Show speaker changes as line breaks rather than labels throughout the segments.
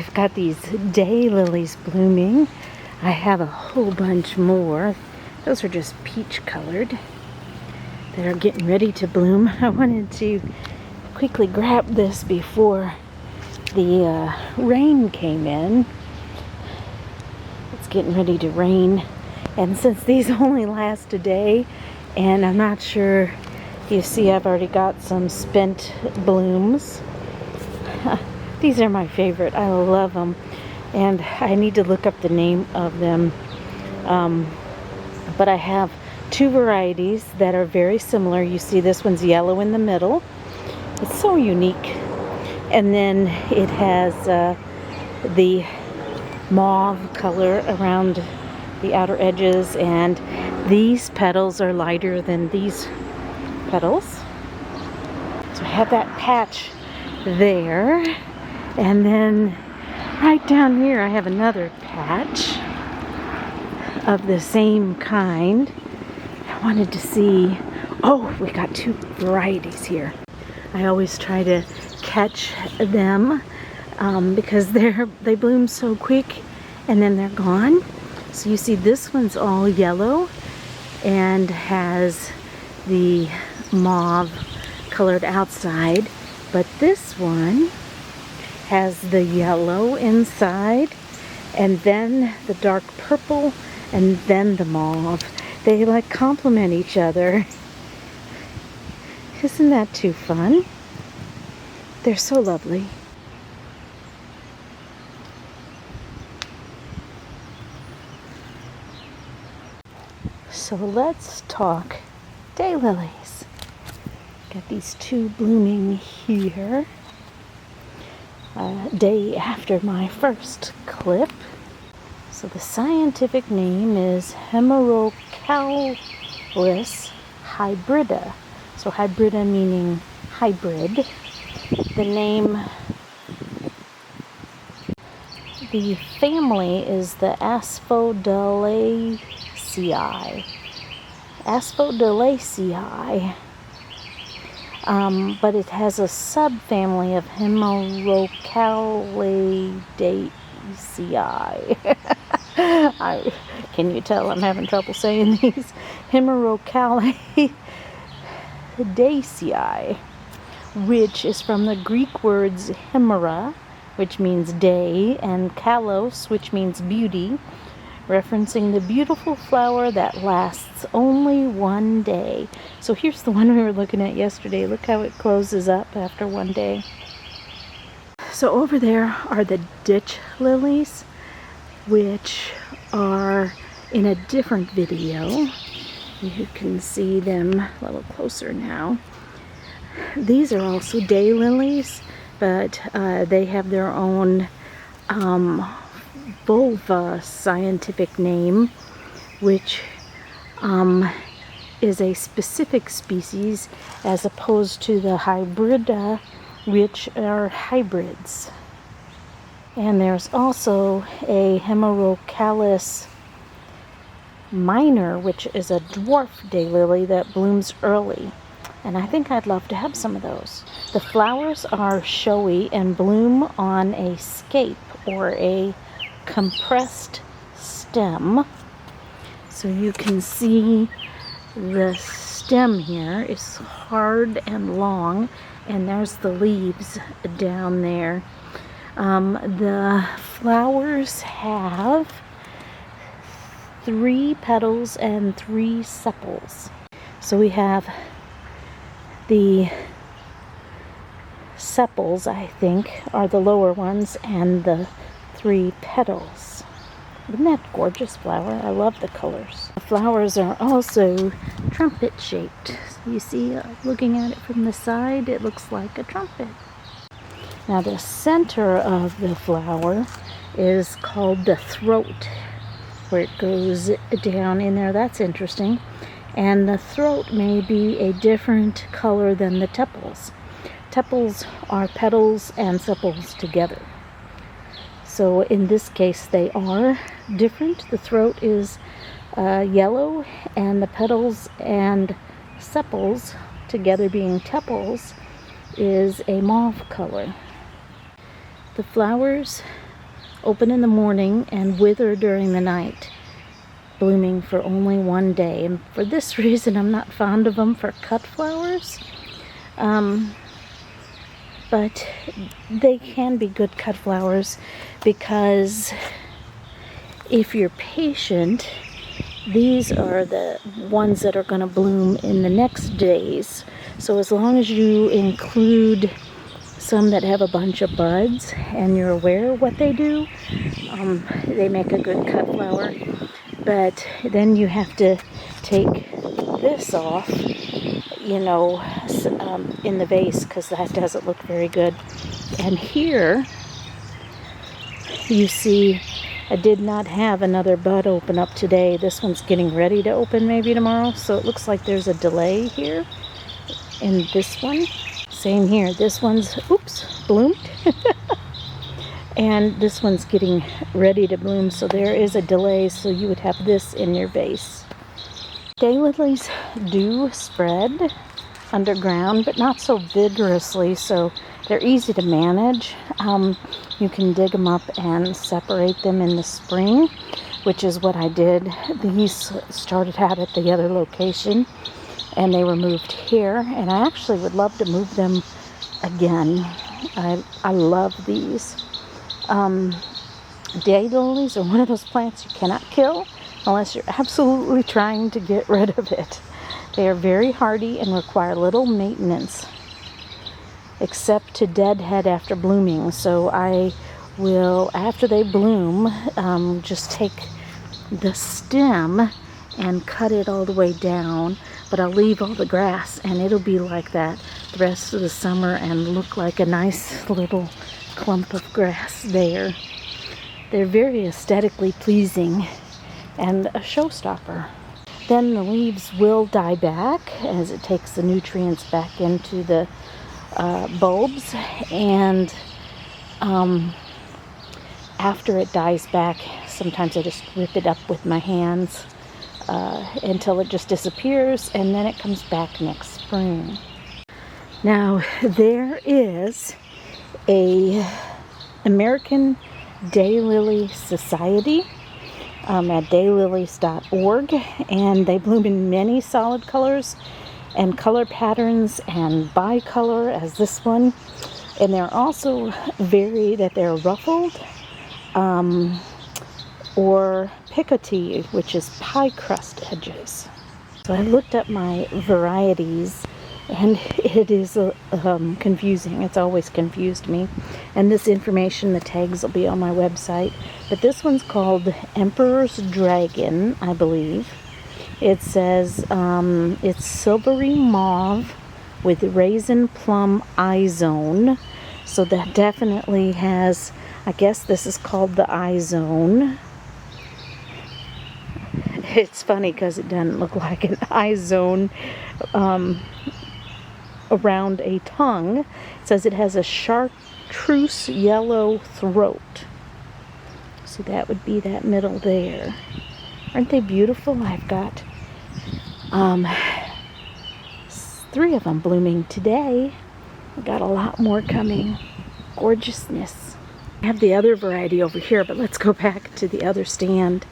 I've got these daylilies blooming. I have a whole bunch more. Those are just peach colored that are getting ready to bloom. I wanted to quickly grab this before the rain came in. It's getting ready to rain, and since these only last a day, and I'm not sure, you see I've already got some spent blooms. These are my favorite. I love them, and I need to look up the name of them. But I have two varieties that are very similar. You see this one's yellow in the middle. It's so unique. And then it has the mauve color around the outer edges, and these petals are lighter than these petals. So I have that patch there, and then right down here I have another patch of the same kind. I wanted to see, oh, we got two varieties here. I always try to catch them because they bloom so quick and then they're gone. So you see this one's all yellow and has the mauve colored outside, but this one has the yellow inside and then the dark purple and then the mauve. They like complement each other. Isn't that too fun? They're so lovely. So let's talk daylilies. Got these two blooming here. A day after my first clip. So the scientific name is Hemerocallis hybrida. So hybrida meaning hybrid. The family is the Asphodelaceae. But it has a subfamily of Hemerocallidaceae. Can you tell I'm having trouble saying these? Hemerocallidaceae, which is from the Greek words hemera, which means day, and kallos, which means beauty, referencing the beautiful flower that lasts only one day. So here's the one we were looking at yesterday. Look how it closes up after one day. So over there are the ditch lilies, which are in a different video. You can see them a little closer now. These are also daylilies, but they have their own vulva scientific name, which is a specific species as opposed to the hybrida, which are hybrids. And there's also a Hemerocallis minor, which is a dwarf daylily that blooms early. And I think I'd love to have some of those. The flowers are showy and bloom on a scape or a compressed stem. So you can see the stem here is hard and long, and there's the leaves down there. The flowers have 3 petals and 3 sepals. So we have the sepals, I think, are the lower ones, and the 3 petals. Isn't that gorgeous flower? I love the colors. The flowers are also trumpet shaped. You see, looking at it from the side, it looks like a trumpet. Now the center of the flower is called the throat, where it goes down in there. That's interesting. And the throat may be a different color than the tepals. Tepals are petals and sepals together. So in this case they are different. The throat is yellow, and the petals and sepals, together being tepals, is a mauve color. The flowers open in the morning and wither during the night, blooming for only one day. And for this reason, I'm not fond of them for cut flowers. But they can be good cut flowers because if you're patient, these are the ones that are going to bloom in the next days. So as long as you include some that have a bunch of buds and you're aware of what they do, they make a good cut flower. But then you have to take this off, you know, in the vase, because that doesn't look very good. And here you see I did not have another bud open up today. This one's getting ready to open maybe tomorrow, so it looks like there's a delay here in this one. Same here, this one's, oops, bloomed. And this one's getting ready to bloom, so there is a delay, so you would have this in your vase. Daylilies do spread underground, but not so vigorously, so they're easy to manage. You can dig them up and separate them in the spring, which is what I did. These started out at the other location, and they were moved here, and I actually would love to move them again. I love these. Daylilies are one of those plants you cannot kill unless you're absolutely trying to get rid of it. They are very hardy and require little maintenance, except to deadhead after blooming. So I will, after they bloom, just take the stem and cut it all the way down, but I'll leave all the grass, and it'll be like that the rest of the summer and look like a nice little clump of grass there. They're very aesthetically pleasing and a showstopper. Then the leaves will die back as it takes the nutrients back into the bulbs, and after it dies back, sometimes I just rip it up with my hands until it just disappears, and then it comes back next spring. Now there is a American Daylily Society at daylilies.org, and they bloom in many solid colors and color patterns and bicolor as this one, and they're also vary that they're ruffled or picotee, which is pie crust edges. So I looked up my varieties, and it is confusing. It's always confused me. And this information, the tags will be on my website. But this one's called Emperor's Dragon, I believe. It says it's silvery mauve with raisin plum eye zone. So that definitely has, I guess this is called the eye zone. It's funny because it doesn't look like an eye zone around a tongue. It says it has a chartreuse yellow throat. So that would be that middle there. Aren't they beautiful? I've got 3 of them blooming today. I've got a lot more coming. Gorgeousness. I have the other variety over here, but let's go back to the other stand.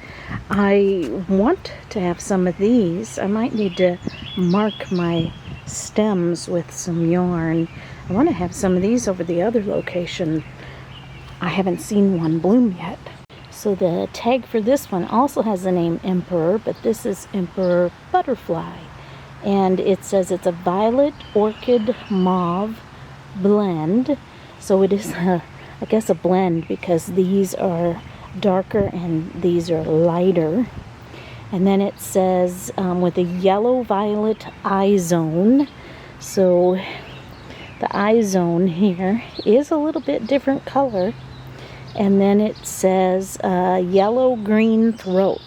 I want to have some of these. I might need to mark my stems with some yarn. I want to have some of these over the other location. I haven't seen one bloom yet. So the tag for this one also has the name Emperor, but this is Emperor Butterfly. And it says it's a violet orchid mauve blend. So it is I guess a blend, because these are darker and these are lighter. And then it says with a yellow violet eye zone. So the eye zone here is a little bit different color. And then it says yellow green throat.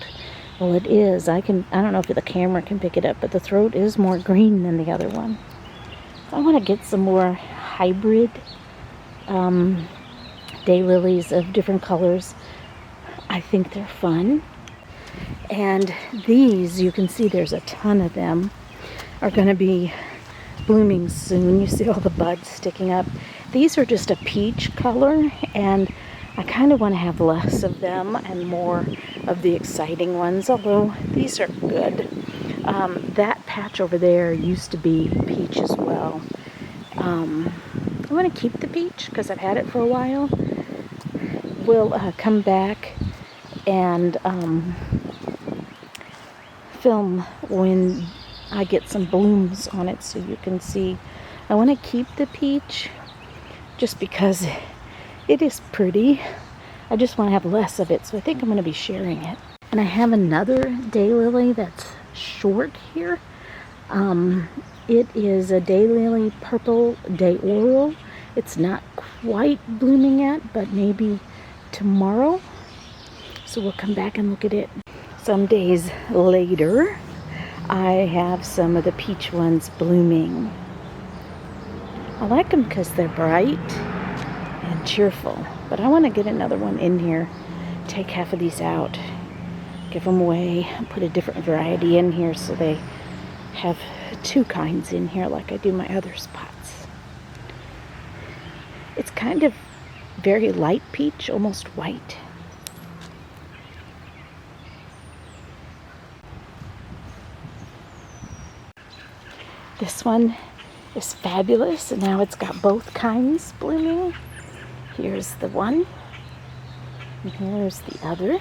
Well, it is. I don't know if the camera can pick it up, but the throat is more green than the other one. I want to get some more hybrid daylilies of different colors. I think they're fun. And these, you can see there's a ton of them, are going to be blooming soon. You see all the buds sticking up. These are just a peach color, and I kind of want to have less of them and more of the exciting ones, although these are good. That patch over there used to be peach as well. I want to keep the peach because I've had it for a while. We'll come back and film when I get some blooms on it so you can see. I want to keep the peach just because it is pretty. I just want to have less of it, so I think I'm going to be sharing it. And I have another daylily that's short here. It is a daylily purple dayoral. It's not quite blooming yet, but maybe tomorrow. So we'll come back and look at it. Some days later, I have some of the peach ones blooming. I like them because they're bright and cheerful, but I want to get another one in here, take half of these out, give them away, put a different variety in here so they have two kinds in here like I do my other spots. It's kind of very light peach, almost white. This one is fabulous, and now it's got both kinds blooming. Here's the one, and here's the other.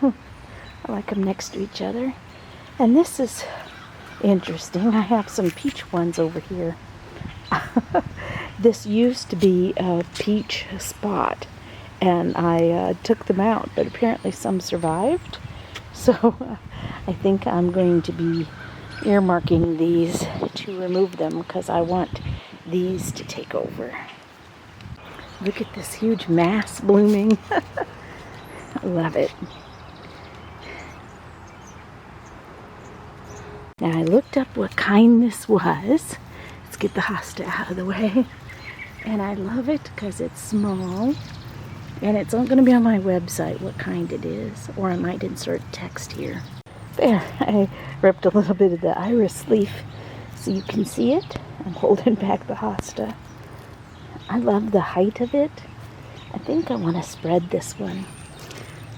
I like them next to each other. And this is interesting. I have some peach ones over here. This used to be a peach spot, and I took them out, but apparently some survived. So I think I'm going to be earmarking these to remove them because I want these to take over. Look at this huge mass blooming. I love it. Now I looked up what kind this was. Let's get the hosta out of the way. And I love it because it's small. And it's going to be on my website what kind it is. Or I might insert text here. There, I ripped a little bit of the iris leaf so you can see it. I'm holding back the hosta. I love the height of it. I think I want to spread this one.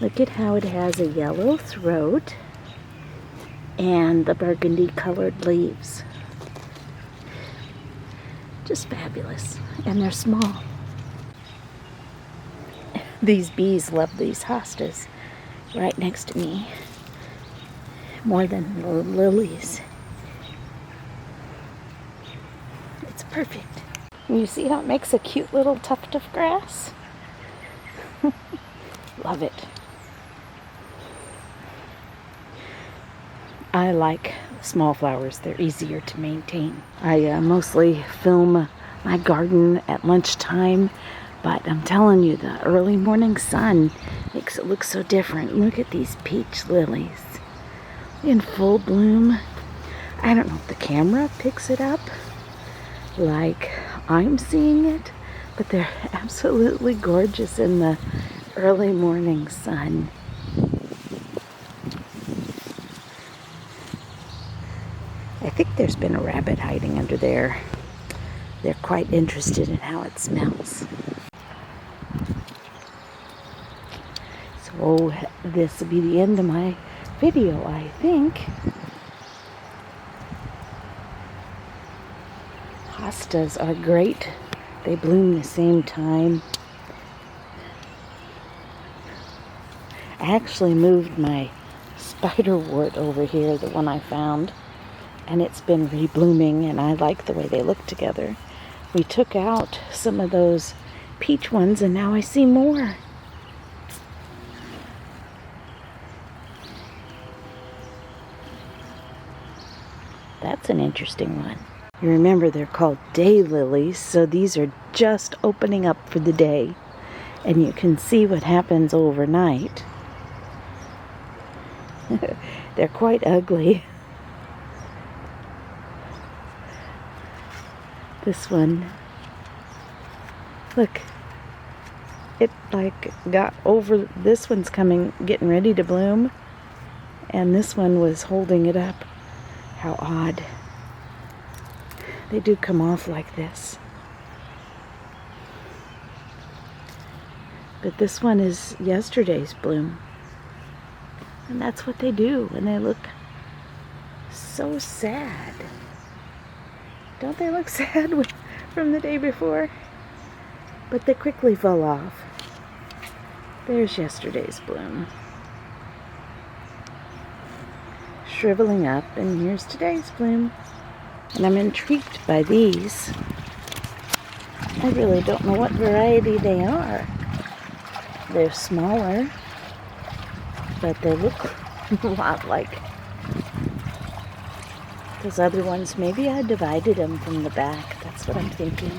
Look at how it has a yellow throat and the burgundy colored leaves. Just fabulous. And they're small. These bees love these hostas right next to me more than the lilies. It's perfect. And you see how it makes a cute little tuft of grass? Love it. I like small flowers. They're easier to maintain. I mostly film my garden at lunchtime, but I'm telling you, the early morning sun makes it look so different. Look at these peach lilies in full bloom. I don't know if the camera picks it up like I'm seeing it, but they're absolutely gorgeous in the early morning sun. I think there's been a rabbit hiding under there. They're quite interested in how it smells. So this will be the end of my video, I think. Hostas are great. They bloom the same time. I actually moved my spiderwort over here, the one I found, and it's been reblooming, and I like the way they look together. We took out some of those peach ones, and now I see more. That's an interesting one. You remember they're called daylilies, so these are just opening up for the day. And you can see what happens overnight. They're quite ugly. This one, look, it like got over, this one's getting ready to bloom, and this one was holding it up. How odd. They do come off like this. But this one is yesterday's bloom. And that's what they do, and they look so sad. Don't they look sad from the day before? But they quickly fall off. There's yesterday's bloom. Shriveling up, and here's today's bloom. And I'm intrigued by these. I really don't know what variety they are. They're smaller, but they look a lot like those other ones. Maybe I divided them from the back. That's what I'm thinking.